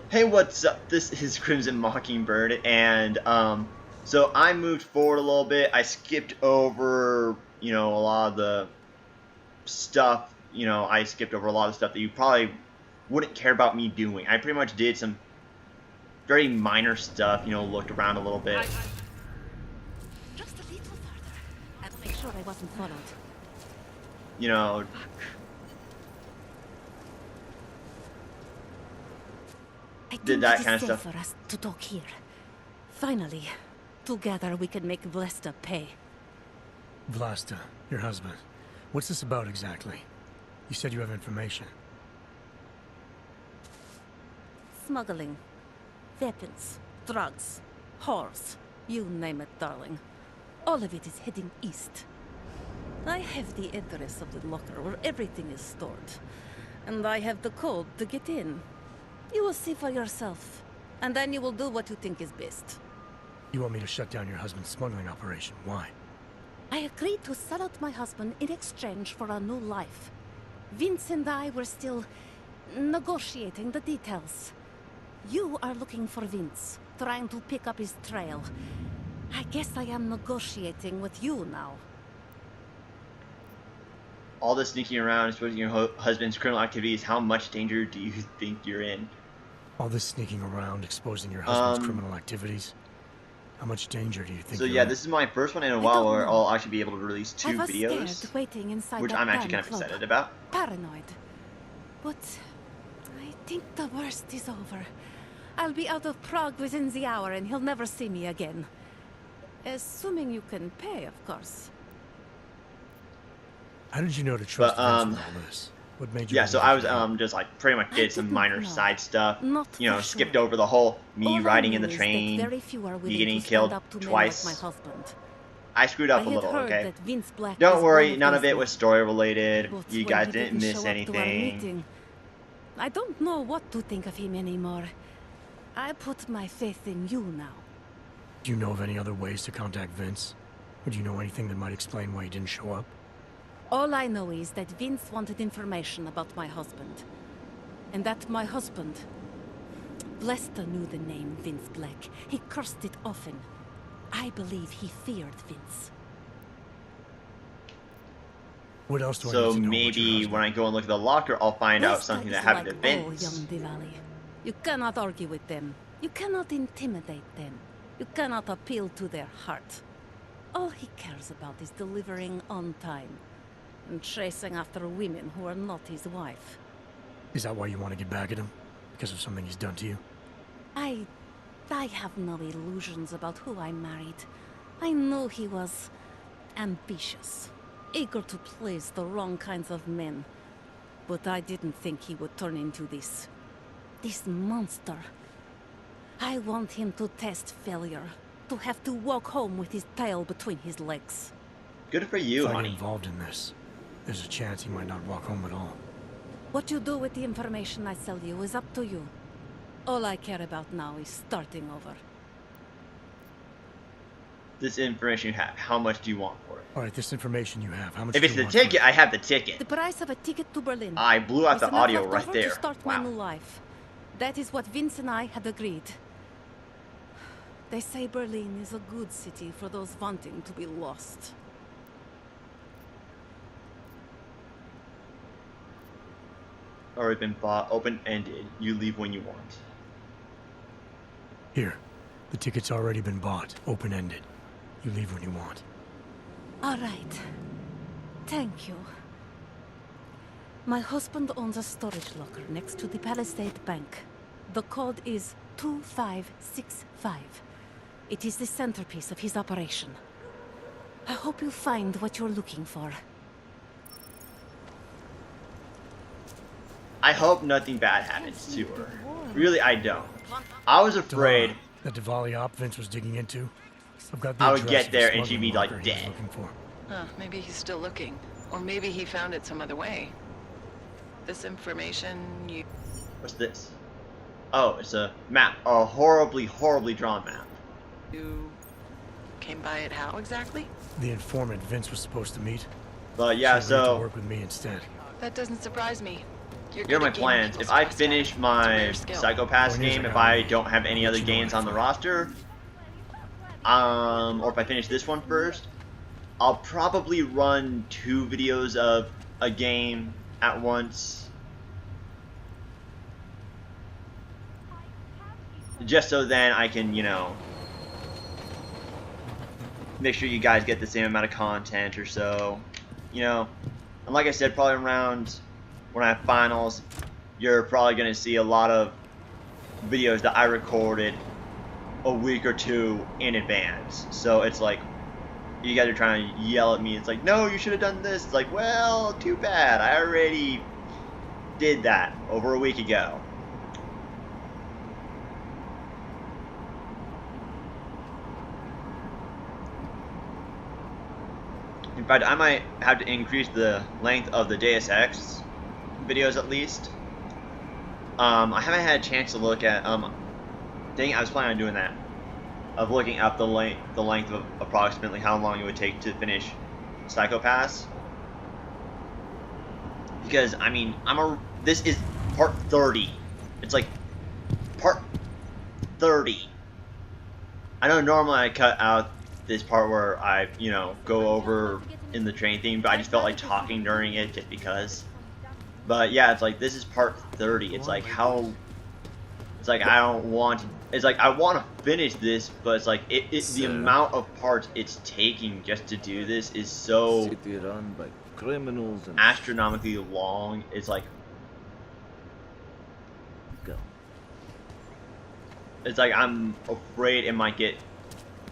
Hey, what's up? This is Crimson Mockingbird, and so I moved forward a little bit. I skipped over, a lot of the stuff. I skipped over a lot of stuff that you probably wouldn't care about me doing. I pretty much did some very minor stuff. Looked around a little bit. Just a little further. I'll make sure I wasn't followed. You know, I did think that it is kind of safe stuff. for us to talk here. Finally, together we can make Vlasta pay. Vlasta, your husband. What's this about exactly? You said you have information. Smuggling. Weapons. Drugs. Whores. You name it, darling. All of it is heading east. I have the address of the locker where everything is stored. And I have the code to get in. You will see for yourself. And then you will do what you think is best. You want me to shut down your husband's smuggling operation. Why? I agreed to sell out my husband in exchange for a new life. Vince and I were still negotiating the details. You are looking for Vince, trying to pick up his trail. I guess I am negotiating with you now. All this sneaking around, exposing your husband's criminal activities. How much danger do you think you're in? All this sneaking around, exposing your husband's criminal activities. How much danger do you think So you're yeah, in? this is my first one in a I while don't where know. I'll actually be able to release I two was videos, scared waiting inside which that I'm actually damn kind of club. excited about. Paranoid. But I think the worst is over. I'll be out of Prague within the hour and he'll never see me again. Assuming you can pay, of course. How did you know to trust But, Vince with all this? What made you Yeah, so believe I was him? just like pretty much I did some didn't minor know. side stuff. Not for Skipped sure. over the whole me All I riding in knew the is that train, very few are me willing getting to killed stand up to men twice. like my husband. I screwed I up a had little, heard okay? that Vince Black Don't is worry, one of none those of it men. was story related. But You when guys he didn't miss show up to our anything. meeting, I don't know what to think of him anymore. I put my faith in you now. Do you know of any other ways to contact Vince? Or do you know anything that might explain why he didn't show up? All I know is that Vince wanted information about my husband. And that my husband... Lester knew the name Vince Black. He cursed it often. I believe he feared Vince. What else do I So need to know about your maybe husband? when I go and look at the locker, I'll find out Lester something is that happened like to all Vince. young Diwali. You cannot argue with them. You cannot intimidate them. You cannot appeal to their heart. All he cares about is delivering on time. And chasing after women who are not his wife. Is that why you want to get back at him? Because of something he's done to you? I have no illusions about who I married. I knew he was ambitious, eager to please the wrong kinds of men. But I didn't think he would turn into this monster. I want him to test failure, to have to walk home with his tail between his legs. Good for you, If I get honey. involved in this, there's a chance he might not walk home at all. What you do with the information I sell you is up to you. All I care about now is starting over. This information you have, how much do you want for it? Alright, this information you have, how much If do it's you the want for it? ticket, I have the ticket. The price of a ticket to Berlin. I blew out Is the enough audio left right over there. to start my Wow. new life. That is what Vince and I had agreed. They say Berlin is a good city for those wanting to be lost. Already been bought, open-ended. You leave when you want. Here, the ticket's already been bought, open-ended. You leave when you want. All right. Thank you. My husband owns a storage locker next to the Palisade Bank. The code is 2565. It is the centerpiece of his operation. I hope you find what you're looking for. I hope nothing bad happens to her. Really, I don't. I was afraid That Diwali op Vince was digging into? I've got the I would address get of the there and she'd smuggling be, like, locker he was dead. looking for. Maybe he's still looking. Or maybe he found it some other way. This information you... What's this? Oh, it's a map. A horribly, horribly drawn map. came by it how exactly? The informant Vince was supposed to meet. But yeah, She agreed to so work with me instead. That doesn't surprise me. You're here are good my at gaining plans. people's If I trust, finish Adam. It's a my rare skill. Psychopaths Point is, game, I if got I money. don't have any I'll other let you know games when I on the find roster, or if I finish this one first, I'll probably run 2 videos of a game at once, just so then I can, you know, make sure you guys get the same amount of content or so, you know. And like I said, probably around when I have finals, you're probably going to see a lot of videos that I recorded a week or 2 in advance. So it's like, you guys are trying to yell at me. It's like, no, you should have done this. It's like, well, too bad. I already did that over a week ago. In fact, I might have to increase the length of the Deus Ex videos at least. I haven't had a chance to look at, dang it, I was planning on doing that. Of looking up the length of approximately how long it would take to finish Psychopaths. Because, I mean, this is part 30. It's like, part 30. I know normally I cut out this part where I, you know, go over in the train thing, but I just felt like talking during it just because. But yeah, it's like, this is part 30. It's like, how... It's like, I don't want to... It's like, I want to finish this, but it's like, the amount of parts it's taking just to do this is so... City run by criminals and... astronomically long. It's like... Go. It's like, I'm afraid it might get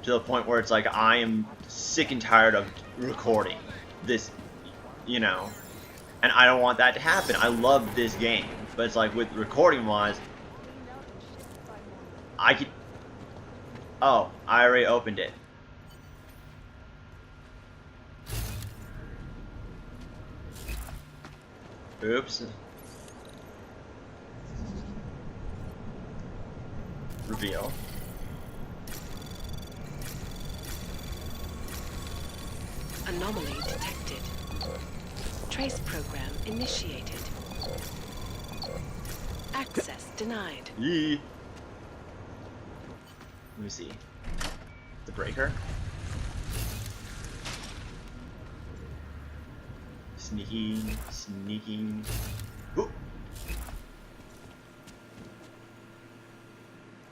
to the point where it's like, I am sick and tired of recording this, you know, and I don't want that to happen. I love this game, but it's like, with recording wise, I could... Oh, I already opened it. Oops. Reveal. Anomaly detected. Trace program initiated. Access denied. Yee. Let me see. The breaker. Sneaking, sneaking. Ooh.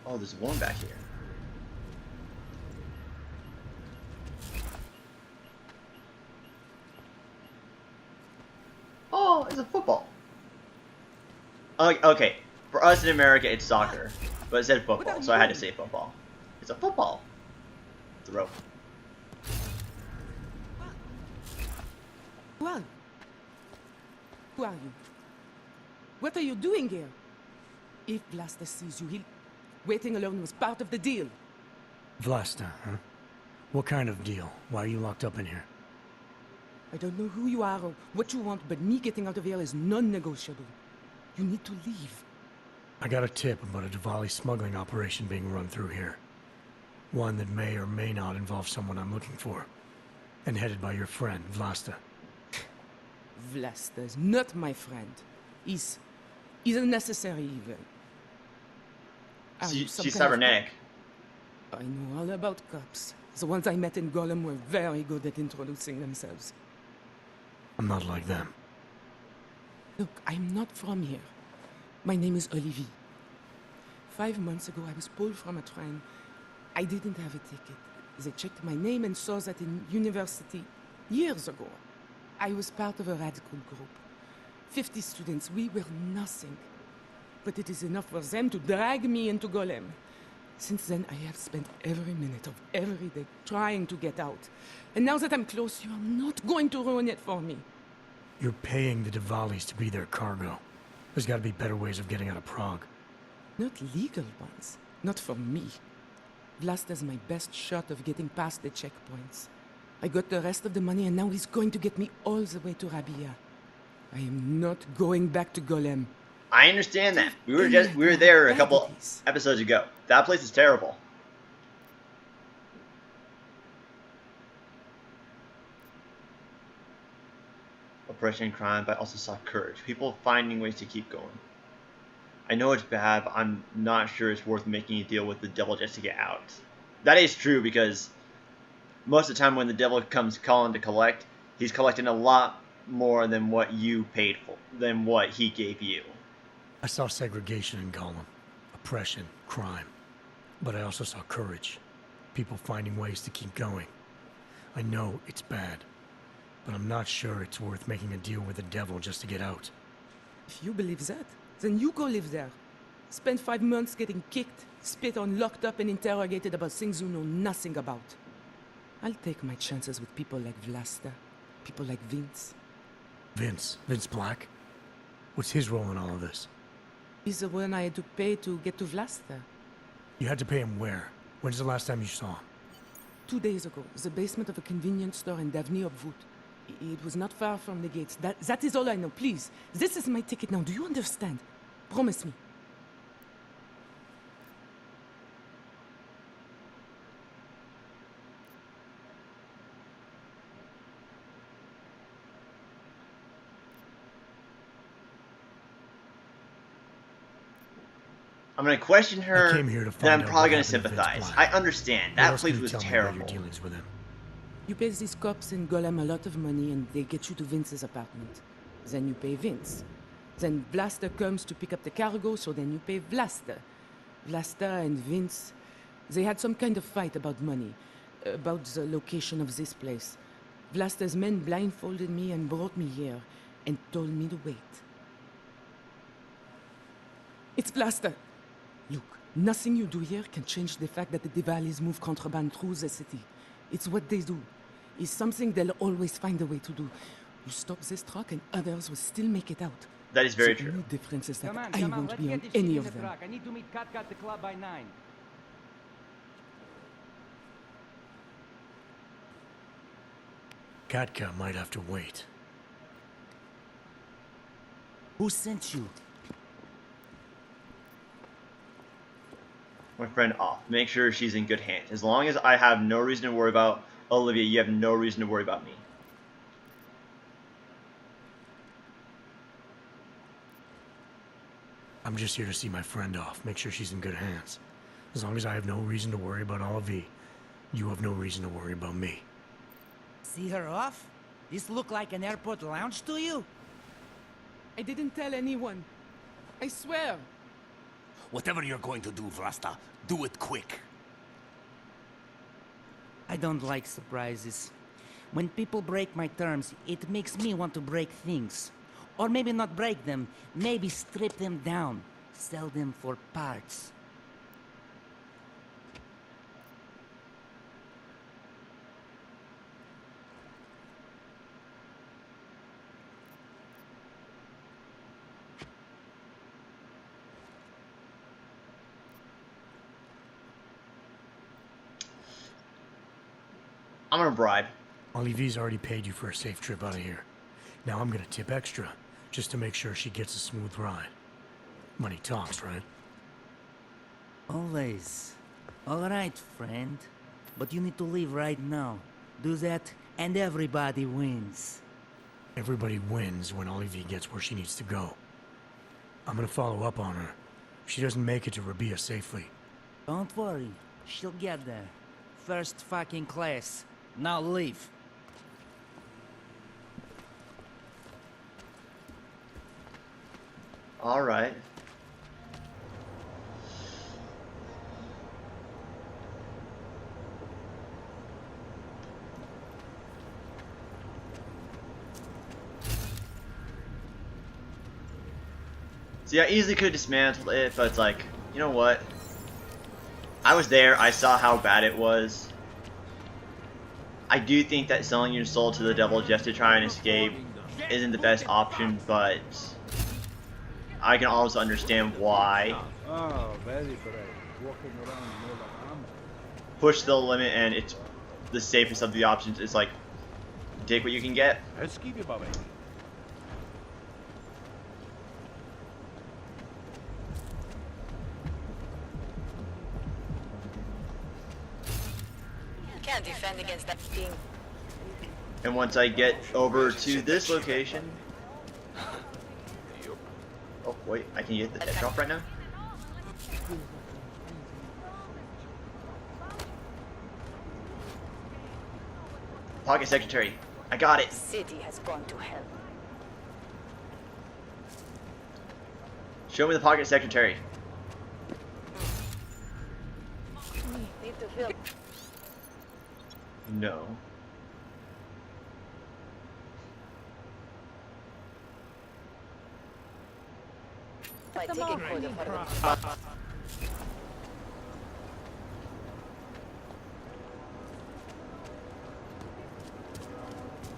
Oh, there's one back here. Oh, it's a football. Okay, for us in America, it's soccer, but it said football, so I had to say football. It's a football. It's a rope. Well, who are you? What are you doing here? If Blaster sees you, waiting alone was part of the deal. Vlasta, huh? What kind of deal? Why are you locked up in here? I don't know who you are or what you want, but me getting out of here is non-negotiable. You need to leave. I got a tip about a Diwali smuggling operation being run through here. One that may or may not involve someone I'm looking for. And headed by your friend, Vlasta. Vlasta is not my friend. He's a necessary evil. Are you some She's kind of cybernetic. cop? I know all about cops. The ones I met in Golem were very good at introducing themselves. I'm not like them. Look, I'm not from here. My name is Olivier. 5 months ago, I was pulled from a train. I didn't have a ticket. They checked my name and saw that in university years ago. I was part of a radical group. 50 students, we were nothing. But it is enough for them to drag me into Golem. Since then, I have spent every minute of every day trying to get out. And now that I'm close, you are not going to ruin it for me. You're paying the Diwalis to be their cargo. There's gotta be better ways of getting out of Prague. Not legal ones. Not for me. Vlasta's my best shot of getting past the checkpoints. I got the rest of the money and now he's going to get me all the way to Rabia. I am not going back to Golem. I understand that. We were there a couple episodes ago. That place is terrible. oppression and crime, but I also saw courage. People finding ways to keep going. I know it's bad, but I'm not sure it's worth making a deal with the devil just to get out. That is true, because most of the time when the devil comes calling to collect, he's collecting a lot more than what you paid for, than what he gave you. I saw segregation in Gollum, oppression, crime. But I also saw courage. People finding ways to keep going. I know it's bad, but I'm not sure it's worth making a deal with the devil just to get out. If you believe that, then you go live there. Spend 5 months getting kicked, spit on, locked up, and interrogated about things you know nothing about. I'll take my chances with people like Vlasta, people like Vince. Vince Black? What's his role in all of this? He's the one I had to pay to get to Vlasta. You had to pay him where? When's the last time you saw him? 2 days ago, the basement of a convenience store in Davny of Voot. It was not far from the gates. That is all I know. Please, this is my ticket now. Do you understand? Promise me. I'm going to question her, I came here to then I'm find out probably what going to happened to Vince sympathize. Black. I understand. What That else can place you was tell me about terrible. your dealings with him? You pay these cops in Golem a lot of money and they get you to Vince's apartment. Then you pay Vince. Then Vlasta comes to pick up the cargo, so then you pay Vlasta. Vlasta and Vince, they had some kind of fight about money, about the location of this place. Vlasta's men blindfolded me and brought me here, and told me to wait. It's Vlasta. Look, nothing you do here can change the fact that the Diwalis move contraband through the city. It's what they do. It's something they'll always find a way to do. You stop this truck and others will still make it out. That is very The true. only difference is that Come on, I come on, won't let's be on get this any shit in of the them. truck. I need to meet Kat at the club by 9. Katka might have to wait. Who sent you? My friend off. Make sure she's in good hands. As long as I have no reason to worry about Olivia, you have no reason to worry about me. I'm just here to see my friend off, make sure she's in good hands. As long as I have no reason to worry about Olivia, you have no reason to worry about me. See her off? This look like an airport lounge to you? I didn't tell anyone. I swear. Whatever you're going to do, Vlasta, do it quick. I don't like surprises. When people break my terms, it makes me want to break things. Or maybe not break them, maybe strip them down. Sell them for parts. I'm gonna bribe. Olivia's already paid you for a safe trip out of here. Now I'm gonna tip extra, just to make sure she gets a smooth ride. Money talks, right? Always. All right, friend. But you need to leave right now. Do that, and everybody wins. Everybody wins when Olivia gets where she needs to go. I'm gonna follow up on her. If she doesn't make it to Rabia safely. Don't worry. She'll get there. First fucking class. Now leave. Alright. See, I easily could have dismantled it, but it's like, you know what? I was there, I saw how bad it was. I do think that selling your soul to the devil just to try and escape isn't the best option, but I can also understand why. Oh, very brave. Walking around near the armor. Push the limit, and it's the safest of the options. It's like, take what you can get. Housekeeping, Bobby. Can't defend against that thing. And once I get over to this location... Oh, wait, I can get the dead drop right now? Pocket Secretary, I got it! City has gone to hell. Show me the Pocket Secretary. Need to fill. No. By ticket holder for the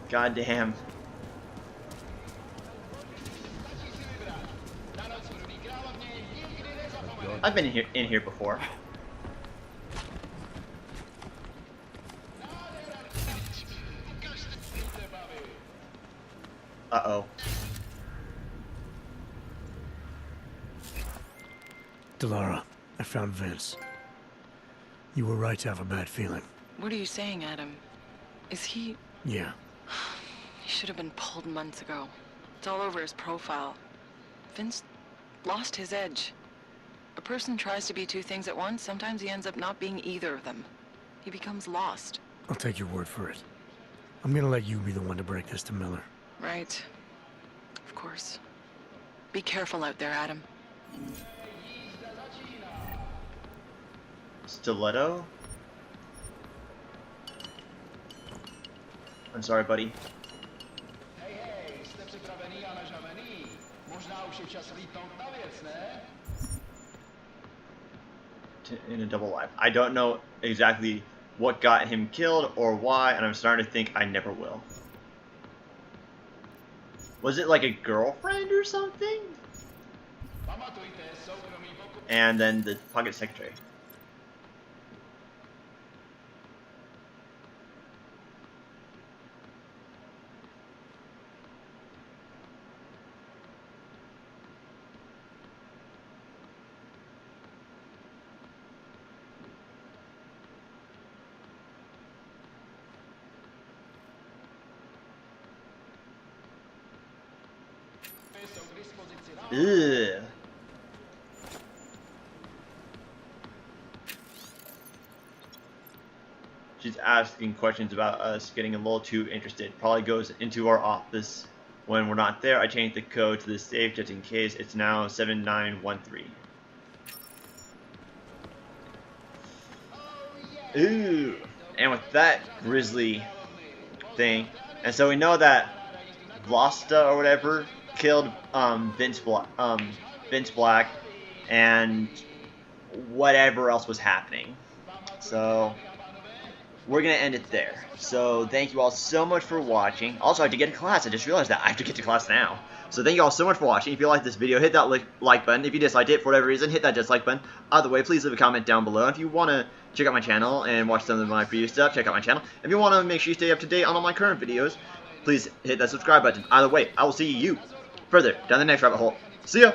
God damn. I've been in here before. Uh-oh. Delara, I found Vince. You were right to have a bad feeling. What are you saying, Adam? Is he... Yeah. He should have been pulled months ago. It's all over his profile. Vince lost his edge. A person tries to be two things at once, sometimes he ends up not being either of them. He becomes lost. I'll take your word for it. I'm gonna let you be the one to break this to Miller. Right. Of course. Be careful out there, Adam. Stiletto? I'm sorry, buddy. In a double life. I don't know exactly what got him killed or why, and I'm starting to think I never will. Was it like a girlfriend or something? And then the Pocket Secretary. Ugh. She's asking questions about us, getting a little too interested. Probably goes into our office when we're not there. I changed the code to the safe just in case. It's now 7913. Ooh. And with that grisly thing, and so we know that Vlasta or whatever killed Vince Black and whatever else was happening. So we're gonna end it there. So thank you all so much for watching. Also, I have to get to class. I just realized that I have to get to class now. So thank you all so much for watching. If you liked this video, hit that like button. If you disliked it for whatever reason, hit that dislike button. Either way, please leave a comment down below. If you want to check out my channel and watch some of my previous stuff, check out my channel. If you want to make sure you stay up to date on all my current videos, please hit that subscribe button. Either way, I will see you further down the next rabbit hole. See ya!